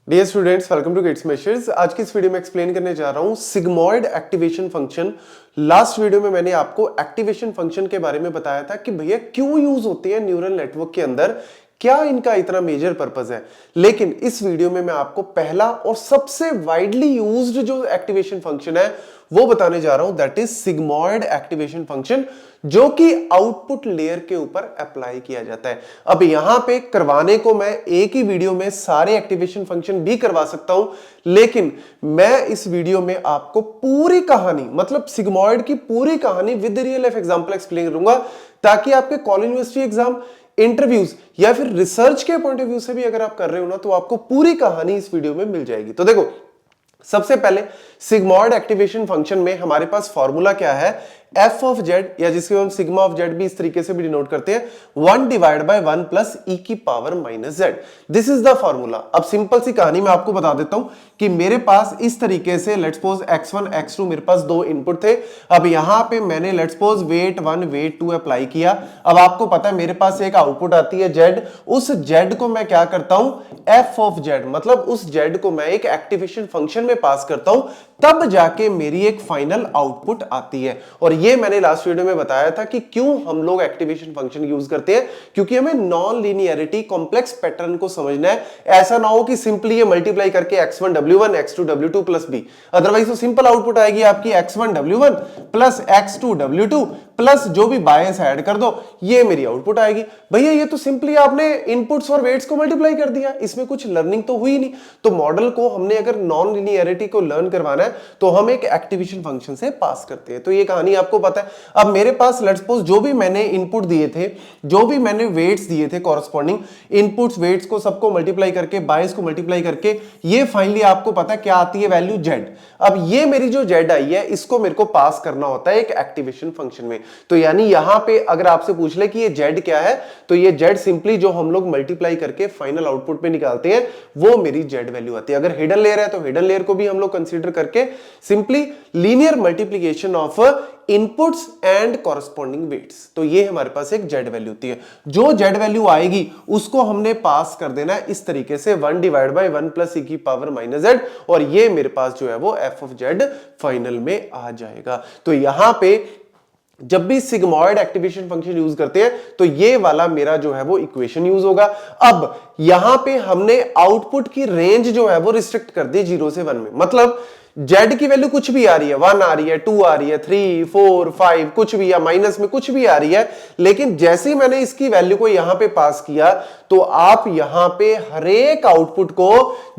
Dear students, welcome to kids measures. आज की इस वीडियो में एक्सप्लेन करने जा रहा हूं sigmoid activation function. Last video में मैंने आपको एक्टिवेशन फंक्शन के बारे में बताया था कि भैया क्यों यूज होते हैं न्यूरल नेटवर्क के अंदर, क्या इनका इतना मेजर पर्पस है। लेकिन इस वीडियो में मैं आपको पहला और सबसे वाइडली यूज्ड जो एक्टिवेशन फंक्शन है वो बताने जा रहा हूं, that is sigmoid activation function, जो कि आउटपुट लेयर के ऊपर अप्लाई किया जाता है। अब यहां पे करवाने को मैं एक ही वीडियो में सारे एक्टिवेशन फंक्शन भी करवा सकता हूं, लेकिन मैं इस वीडियो में आपको पूरी कहानी, मतलब सिग्मॉइड की पूरी कहानी with real life example explain करूंगा, ताकि आपके कॉलेज यूनिवर्सिटी एग्जाम, इंटरव्यूज या फिर रिसर्च के पॉइंट ऑफ व्यू से भी अगर आप कर रहे हो ना, तो आपको पूरी कहानी इस वीडियो में मिल जाएगी। तो देखो, सबसे पहले सिग्मॉइड एक्टिवेशन फंक्शन में हमारे पास फॉर्मूला क्या है, एफ ऑफ जेड, या जिसको हम सिग्मा ऑफ जेड भी इस तरीके से भी डिनोट करते हैं, 1 डिवाइड बाय 1 प्लस ई की power minus Z. This is the formula. अब सिंपल सी कहानी मैं आपको बता देता हूं कि मेरे पास इस तरीके से लेट्स सपोज x1 x2 मेरे पास दो इनपुट थे। अब यहां पे मैंने let's suppose weight 1 weight 2 apply किया। अब आपको पता है मेरे पास एक आउटपुट आती है जेड, उस जेड को मैं क्या करता हूं, एफ ऑफ जेड, मतलब उस जेड को मैं एक एक्टिवेशन फंक्शन में पास करता हूं, तब जाके मेरी एक फाइनल आउटपुट आती है। और ये मैंने लास्ट वीडियो में बताया था कि क्यों हम लोग एक्टिवेशन फंक्शन यूज करते हैं, क्योंकि हमें नॉन लीनियरिटी कॉम्प्लेक्स पैटर्न को समझना है। ऐसा ना हो कि सिंपली ये मल्टीप्लाई करके x1 w1 x2 w2 plus b, otherwise तो सिंपल आउटपुट आएगी आपकी x1 w1 plus x2 w2 plus जो भी बायस ऐड कर दो, ये मेरी आउटपुट आएगी। भैया ये तो सिंपली आपने इनपुट्स और वेट्स को मल्टीप्लाई कर दिया, इसमें कुछ लर्निंग तो हुई नहीं। तो मॉडल को हमने अगर नॉन लीनियरिटी को लर्न करवाना है तो हम एक एक्टिवेशन फंक्शन से पास करते हैं। तो ये कहानी आपको पता है। अब मेरे पास लेट्स सपोज जो भी मैंने इनपुट दिए थे, जो भी मैंने वेट्स दिए थे, कॉरस्पॉन्डिंग इनपुट्स वेट्स को सबको मल्टीप्लाई करके, बायस को मल्टीप्लाई करके, ये फाइनली आपको पता है क्या आती है, वैल्यू जेड। अब ये मेरी जो जेड आई है, इसको मेरे को पास करना होता है एक एक्टिवेशन फंक्शन में। तो यानी यहां पे अगर आपसे पूछ ले कि ये जेड क्या है, तो ये जेड सिंपली जो हम लोग मल्टीप्लाई करके फाइनल आउटपुट पे निकालते हैं, वो मेरी जेड वैल्यू आती है। अगर हिडन लेयर है तो हिडन लेयर को भी हम लोग कंसीडर करके simply linear multiplication of inputs and corresponding weights, तो ये हमारे पास एक जेड वैल्यू होती है। जो जेड वैल्यू आएगी उसको हमने पास कर देना है इस तरीके से 1 डिवाइड बाय 1 प्लस ई की पावर माइनस जेड, और ये मेरे पास जो है वो एफ ऑफ जेड फाइनल में आ जाएगा। तो यहां पे जब भी सिग्मॉइड एक्टिवेशन फंक्शन यूज करते हैं तो ये वाला मेरा जो है वो इक्वेशन यूज होगा। अब यहां पे हमने आउटपुट की रेंज जो है वो रिस्ट्रिक्ट कर दी 0 से 1 में, मतलब z की वैल्यू कुछ भी आ रही है, 1 आ रही है, 2 आ रही है, 3 4 5 कुछ भी, या माइनस में कुछ भी आ रही है। लेकिन जैसे ही मैंने इसकी वैल्यू को यहां पे पास किया तो आप यहां पे हर एक आउटपुट को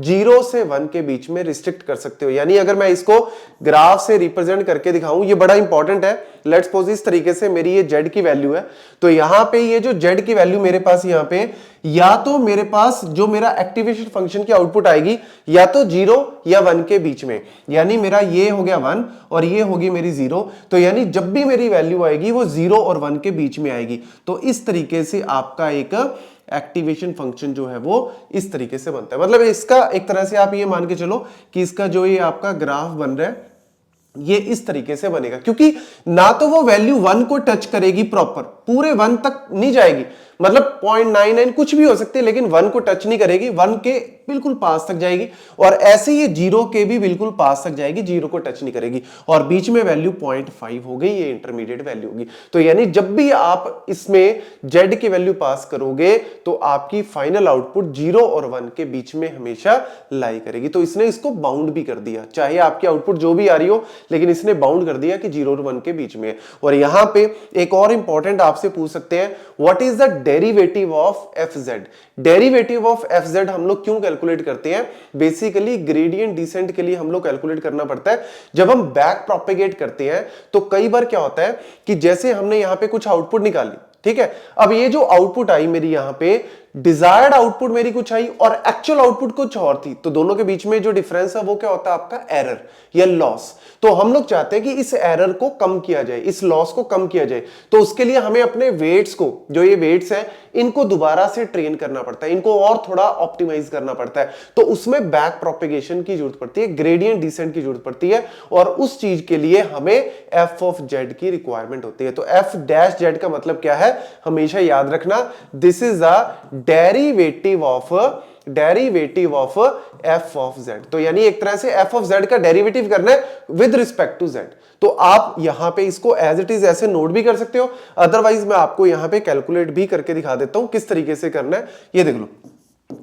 0 से 1 के बीच में रिस्ट्रिक्ट कर सकते हो। यानी अगर मैं इसको ग्राफ से रिप्रेजेंट करके दिखाऊं, ये बड़ा इंपॉर्टेंट है। लेट्स सपोज इस तरीके से मेरी ये z की वैल्यू है, तो यहां पे ये जो z की वैल्यू मेरे पास यहां पे, या तो मेरे पास जो मेरा एक्टिवेशन फंक्शन की आउटपुट आएगी या तो 0 या 1 के बीच में, यानी मेरा ये हो गया 1 और ये होगी मेरी 0। तो यानी जब भी मेरी वैल्यू आएगी वो 0 और 1 के बीच में आएगी। तो इस तरीके से आपका एक एक्टिवेशन फंक्शन जो है वो इस तरीके से बनता है। मतलब इसका एक तरह से आप ये मान के चलो कि इसका जो ये आपका ग्राफ बन रहा है, ये इस तरीके से बनेगा, क्योंकि ना तो वो वैल्यू 1 को टच करेगी, प्रॉपर पूरे 1 तक नहीं जाएगी, मतलब 0.99 कुछ भी हो सकते हैं, लेकिन 1 को टच नहीं करेगी, 1 के बिल्कुल पास तक जाएगी। और ऐसे ये 0 के भी बिल्कुल पास तक जाएगी, 0 को टच नहीं करेगी, और बीच में वैल्यू 0.5 हो गई, ये इंटरमीडिएट वैल्यू होगी। तो यानी जब भी आप इसमें z की वैल्यू पास करोगे तो आपकी फाइनल आउटपुट 0 और 1 के बीच में हमेशा लाई करेगी। तो इसने इसको बाउंड भी कर दिया, चाहे आपकी आउटपुट जो भी आ रही हो, लेकिन इसने बाउंड कर दिया कि 0 और 1 के बीच में है। और यहां पे एक और इंपॉर्टेंट आपसे पूछ सकते हैं, what is the derivative of F Z. Derivative of F Z हम लोग क्यों कैलकुलेट करते हैं, बेसिकली ग्रेडियंट डिसेंट के लिए हम लोग कैलकुलेट करना पड़ता है। जब हम बैक प्रोपेगेट करते हैं तो कई बार क्या होता है कि जैसे हमने यहां पे कुछ आउटपुट निकाली, ठीक है, अब ये जो आउटपुट आई मेरी यहां पे, डिजायर्ड आउटपुट मेरी कुछ आई और एक्चुअल आउटपुट कुछ और थी, तो दोनों के बीच में जो डिफरेंस है वो क्या होता है, आपका एरर या लॉस। तो हम लोग चाहते हैं कि इस एरर को कम किया जाए, इस लॉस को कम किया जाए। तो उसके लिए हमें अपने वेट्स को, जो ये वेट्स हैं, इनको दोबारा से ट्रेन करना पड़ता है, इनको और थोड़ा ऑप्टिमाइज करना पड़ता है। तो उसमें बैक प्रोपेगेशन की जरूरत पड़ती है, ग्रेडियंट डिसेंट की जरूरत पड़ती है, और उस चीज के लिए हमें एफ ऑफ जेड की रिक्वायरमेंट होती है। तो एफ डैश जेड का मतलब क्या है, हमेशा याद रखना, this is a derivative of derivative of F of Z. तो यानी एक तरह से एफ ऑफ जेड का डेरिवेटिव करना है विद रिस्पेक्ट टू जेड। तो आप यहां पे इसको एज इट इज ऐसे नोट भी कर सकते हो, अदरवाइज मैं आपको यहां पे कैलकुलेट भी करके दिखा देता हूं किस तरीके से करना है। ये देख लो,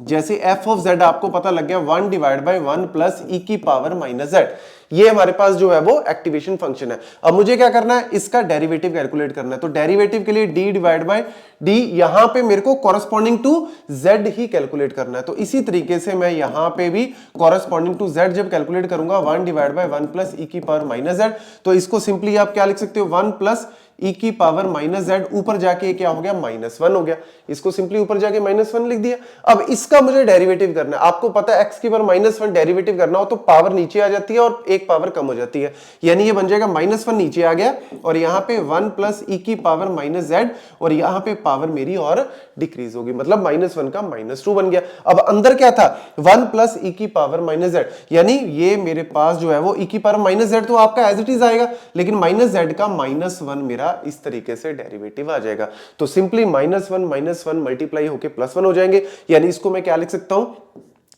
जैसे एफ ऑफ जेड आपको पता लग गया 1 डिवाइड बाई 1 प्लस ई की पावर माइनस जेड, ये हमारे पास जो है वो एक्टिवेशन फंक्शन है। अब मुझे क्या करना है, इसका डेरिवेटिव कैलकुलेट करना है। तो डेरिवेटिव के लिए डी डिवाइड बाय डी, यहां पे मेरे को कॉरेस्पॉन्डिंग टू जेड ही कैलकुलेट करना है। तो इसी तरीके से मैं यहां पे भी कॉरेस्पॉन्डिंग टू जेड जब कैलकुलेट करूंगा 1 डिवाइड बाय 1 प्लस ई की पावर माइनस जेड, तो इसको सिंपली आप क्या लिख सकते हो 1 प्लस ई की पावर माइनस जेड, ऊपर जाके क्या हो गया -1 हो गया, इसको सिंपली ऊपर जाके -1 लिख दिया। अब इसका मुझे डेरिवेटिव करना है। आपको पता है x की पावर -1 डेरिवेटिव करना हो तो पावर नीचे आ जाती है और एक पावर कम हो जाती है, यानी ये बन जाएगा -1 नीचे आ गया और यहाँ पे 1 प्लस ई की पावर माइनस जेड, और यहाँ पे पावर मेरी और डिक्रीज होगी, मतलब -1 का -2 बन गया। अब अंदर क्या था 1 प्लस ई की पावर माइनस जेड, यानी ये मेरे पास जो है वो ई की पावर माइनस जेड तो आपका एज इट इज आएगा, लेकिन माइनस जेड का -1 मेरा इस तरीके से डेरिवेटिव आ जाएगा। तो सिंपली -1 मल्टीप्लाई होके +1 हो जाएंगे, यानी इसको मैं क्या लिख सकता हूं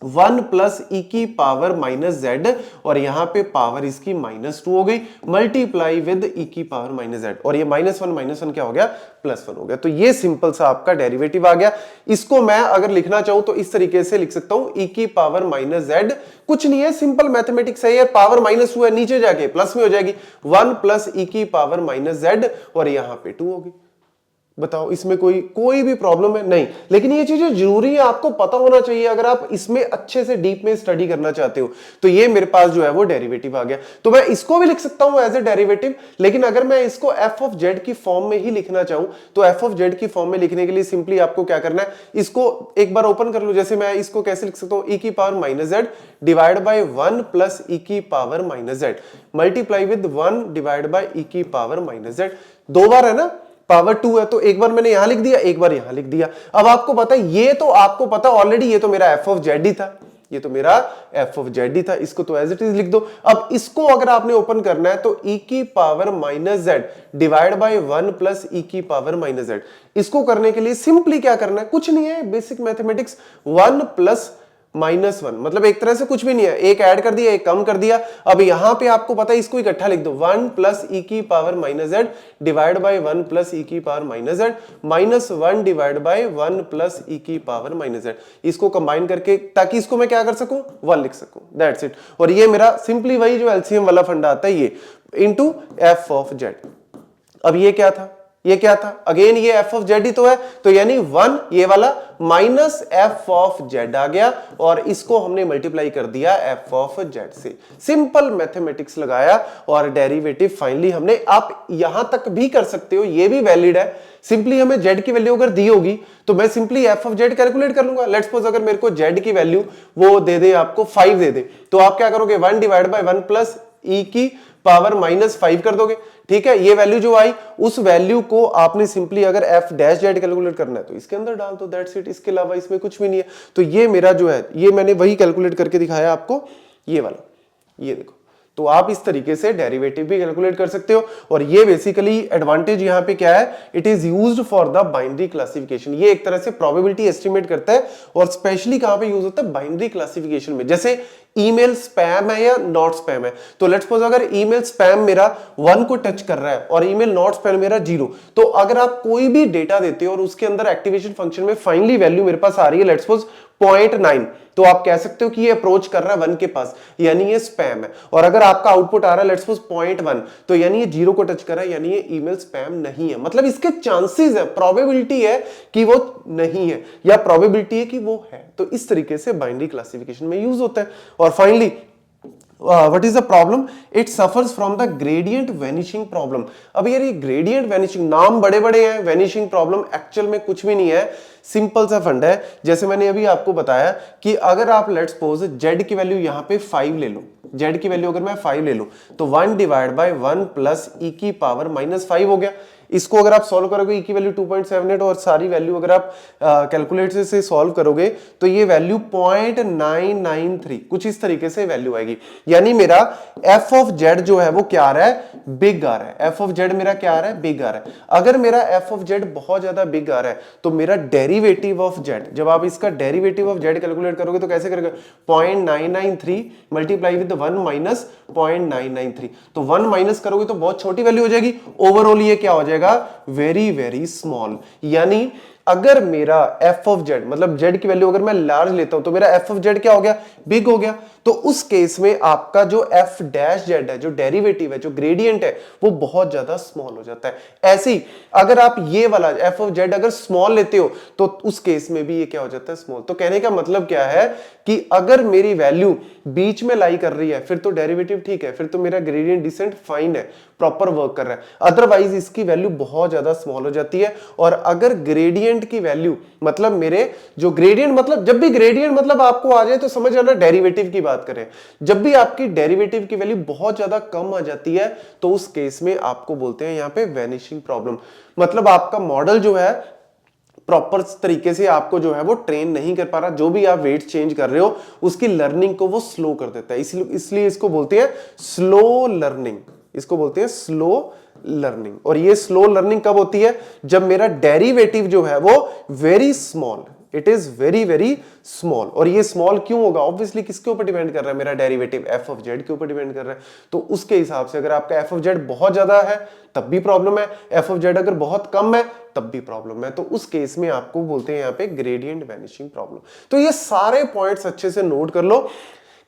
1 प्लस ई की पावर माइनस जेड, और यहां पे पावर इसकी -2 हो गई, मल्टीप्लाई विद ई की पावर माइनस जेड, और ये -1 क्या हो गया +1 हो गया। तो ये सिंपल सा आपका डेरिवेटिव आ गया। इसको मैं अगर लिखना चाहूं तो इस तरीके से लिख सकता हूं, ई की पावर माइनस जेड कुछ नहीं है, सिंपल मैथमेटिक्स है, पावर -2 है, नीचे जाके प्लस में हो जाएगी 1 प्लस ई की पावर माइनस जेड, और यहां पे 2 होगी। बताओ इसमें कोई भी प्रॉब्लम है नहीं, लेकिन ये चीजें जरूरी है, आपको पता होना चाहिए अगर आप इसमें अच्छे से डीप में स्टडी करना चाहते हो। तो ये मेरे पास जो है वो डेरिवेटिव आ गया। तो मैं इसको भी लिख सकता हूं एज ए डेरिवेटिव, लेकिन अगर मैं इसको एफ ऑफ जेड की फॉर्म में ही लिखना चाहूं तो एफ ऑफ जेड की फॉर्म में लिखने के लिए सिंपली आपको क्या करना है, इसको एक बार ओपन कर लो। जैसे मैं इसको कैसे लिख सकता हूं, ई की power minus z divide by 1 plus e की power minus z multiply with 1 divide by e की पावर माइनस जेड, 2 बार है ना, पावर 2 है, तो एक बार मैंने यहां लिख दिया, एक बार यहां लिख दिया। अब आपको पता है, ये तो आपको पता ऑलरेडी, ये तो मेरा एफ ऑफ जेड ही था, ये तो मेरा एफ ऑफ जेड ही था, इसको तो एज इट इज लिख दो। अब इसको अगर आपने ओपन करना है तो ई की power minus z divide by 1 plus e की पावर माइनस जेड, इसको करने के लिए सिंपली क्या करना है, कुछ नहीं है, बेसिक मैथमेटिक्स, 1 प्लस -1, मतलब एक तरह से कुछ भी नहीं है, एक ऐड कर दिया, एक कम कर दिया। अब यहां पे आपको पता है, इसको इकट्ठा लिख दो, 1 प्लस ई की power minus z divide by 1 plus e की power minus z -1 divide by 1 plus e की पावर माइनस जेड, इसको कंबाइन करके ताकि इसको मैं क्या कर सकूं 1 लिख सकूं, दैट्स इट। और ये मेरा सिंपली वही जो एलसीएम वाला फंडा आता है, ये इनटू एफ ऑफ जेड। अब ये क्या था, ये क्या था, अगेन ये एफ ऑफ जेड ही तो है, तो यानी 1 ये वाला माइनस एफ ऑफ जेड आ गया, और इसको हमने मल्टीप्लाई कर दिया एफ ऑफ जेड से। सिंपल मैथमेटिक्स लगाया और डेरिवेटिव फाइनली हमने, आप यहां तक भी कर सकते हो, ये भी वैलिड है। सिंपली हमें जेड की वैल्यू अगर दी होगी तो मैं simply F of Z calculate कर लूंगा। लेट्स सपोज अगर मेरे को जेड की वैल्यू वो दे दे आपको 5 दे दे, तो आप क्या करोगे 1 डिवाइड बाई 1 प्लस ई की पावर -5 कर दोगे, ठीक है। ये वैल्यू जो आई, उस वैल्यू को आपने सिंपली अगर एफ डैश जेड कैलकुलेट करना है तो इसके अंदर डाल दो, दैट्स इट। इसके अलावा इसमें कुछ भी नहीं है। तो ये मेरा जो है, ये मैंने वही कैलकुलेट करके दिखाया आपको, ये वाला, ये देखो। तो आप इस तरीके से डेरिवेटिव भी कैलकुलेट कर सकते हो, और ये बेसिकली एडवांटेज यहां पे क्या है, it is used for the binary classification. ये एक तरह से प्रोबेबिलिटी एस्टिमेट करता है, और स्पेशली कहां पे यूज होता है, बाइनरी क्लासिफिकेशन में। जैसे ईमेल स्पैम है या नॉट स्पैम है, तो लेट्स सपोज अगर ईमेल स्पैम मेरा 1 को टच कर रहा है और ईमेल नॉट स्पैम मेरा 0, तो अगर आप कोई भी डेटा देते हो और उसके अंदर एक्टिवेशन फंक्शन में फाइनली वैल्यू मेरे पास आ रही है लेट्स सपोज 0.9, तो आप कह सकते हो कि ये अप्रोच कर रहा है 1 के पास, यानी ये स्पैम है। और अगर आपका आउटपुट आ रहा है लेट्स सपोज 0.1, तो यानी ये 0 को टच कर रहा है, यानी ये ईमेल स्पैम नहीं है। मतलब इसके चांसेस है, प्रोबेबिलिटी है कि वो नहीं है, या प्रोबेबिलिटी है कि वो है। तो इस तरीके से बाइनरी क्लासिफिकेशन में यूज होता है। और finally what is the problem, it suffers from the gradient vanishing problem। अब यार ये gradient vanishing, नाम बड़े बड़े हैं, vanishing problem एक्चुअल में कुछ भी नहीं है, सिंपल सा फंड है। जैसे मैंने अभी आपको बताया कि अगर आप लेट्स सपोज z की वैल्यू यहां पे 5 ले लो, z की वैल्यू अगर मैं 5 ले लूं तो 1 डिवाइड बाय 1 प्लस ई की पावर -5 हो गया। इसको अगर आप सॉल्व करोगे ई की वैल्यू 2.78 और सारी वैल्यू अगर आप कैलकुलेटर से सॉल्व करोगे तो ये वैल्यू 0.993 कुछ इस तरीके से वैल्यू आएगी। यानी मेरा एफ ऑफ जेड जो है वो क्या आ रहा है, बिग आ रहा है। एफ ऑफ जेड मेरा क्या आ रहा है, बिग आ रहा है। अगर मेरा एफ ऑफ जेड बहुत ज्यादा बिग आ रहा है तो मेरा डेरिवेटिव ऑफ जेड, जब आप इसका डेरिवेटिव ऑफ जेड कैलकुलेट करोगे तो कैसे करोगे, 0.993 मल्टीप्लाई विद 1 माइनस 0.993, तो 1 माइनस करोगे तो बहुत छोटी वैल्यू हो जाएगी। ओवरऑल ये क्या हो जाएगा, वेरी वेरी स्मॉल। यानी अगर मेरा एफ ऑफ जेड मतलब जेड की वैल्यू अगर मैं लार्ज लेता हूं तो मेरा एफ ऑफ जेड क्या हो गया, बिग हो गया। तो उस केस में आपका जो एफ डैश जेड है, जो डेरिवेटिव है, जो ग्रेडियंट है, वो बहुत ज्यादा स्मॉल हो जाता है। ऐसे ही अगर आप ये वाला एफ ऑफ जेड अगर स्मॉल लेते हो तो उस केस में भी ये क्या हो जाता है, स्मॉल। तो कहने का मतलब क्या है कि अगर मेरी वैल्यू बीच में लाई कर रही है फिर तो डेरिवेटिव ठीक है, फिर तो मेरा ग्रेडियंट डिसेंट फाइन है, प्रॉपर वर्क कर रहा है। अदरवाइज इसकी वैल्यू बहुत ज्यादा स्मॉल हो जाती है। और अगर ग्रेडियंट की वैल्यू मतलब मेरे जो ग्रेडियंट मतलब जब भी ग्रेडियंट मतलब आपको आ जाए तो समझ आना डेरिवेटिव की बात करें, जब भी आपकी डेरिवेटिव की वैल्यू बहुत ज्यादा कम आ जाती है तो उस केस में आपको बोलते हैं यहां पे वैनिशिंग प्रॉब्लम। मतलब आपका मॉडल जो है प्रॉपर तरीके से आपको जो है वो ट्रेन नहीं कर पा रहा, जो भी आप वेट चेंज कर रहे हो उसकी लर्निंग को वो स्लो कर देता है। इसलिए इसको बोलते हैं स्लो लर्निंग, इसको बोलते हैं स्लो लर्निंग। और ये स्लो लर्निंग कब होती है, जब मेरा डेरिवेटिव जो है वो very small, it is very very small. और ये स्मॉल क्यों होगा, ऑब्वियसली किसके ऊपर डिपेंड कर रहा है, मेरा डेरिवेटिव एफ ऑफ जेड के ऊपर डिपेंड कर रहा है। तो उसके हिसाब से अगर आपका एफ ऑफ जेड बहुत ज्यादा है तब भी प्रॉब्लम है, एफ ऑफ जेड अगर बहुत कम है तब भी प्रॉब्लम है। तो उस केस में आपको बोलते हैं यहां पे ग्रेडियंट वैनिशिंग प्रॉब्लम। तो ये सारे पॉइंट्स अच्छे से नोट कर लो,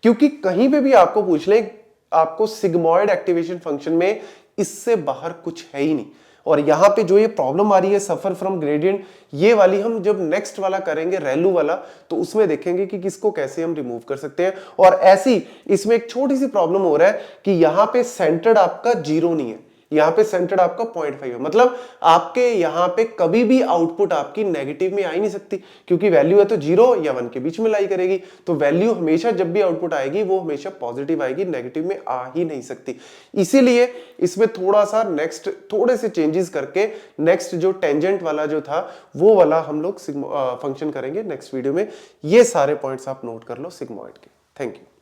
क्योंकि कहीं पे भी आपको पूछ ले आपको सिग्मॉइड एक्टिवेशन फंक्शन में इससे बाहर कुछ है ही नहीं। और यहां पे जो ये प्रॉब्लम आ रही है सफर फ्रॉम ग्रेडियंट, ये वाली हम जब नेक्स्ट वाला करेंगे रेलू वाला तो उसमें देखेंगे कि किसको कैसे हम रिमूव कर सकते हैं। और ऐसी इसमें एक छोटी सी प्रॉब्लम हो रहा है कि यहां पे सेंटर्ड आपका 0 नहीं है, यहां पे सेंटर्ड आपका 0.5 है। मतलब आपके यहां पे कभी भी आउटपुट आपकी नेगेटिव में आ ही नहीं सकती, क्योंकि वैल्यू है तो 0 या 1 के बीच में लाई करेगी। तो वैल्यू हमेशा जब भी आउटपुट आएगी वो हमेशा पॉजिटिव आएगी, नेगेटिव में आ ही नहीं सकती। इसीलिए इसमें थोड़ा सा नेक्स्ट थोड़े से चेंजेस करके नेक्स्ट जो टेंजेंट वाला जो था वो वाला हम लोग फंक्शन करेंगे नेक्स्ट वीडियो में। ये सारे पॉइंट्स आप नोट कर लो सिग्मॉइड के। Thank you.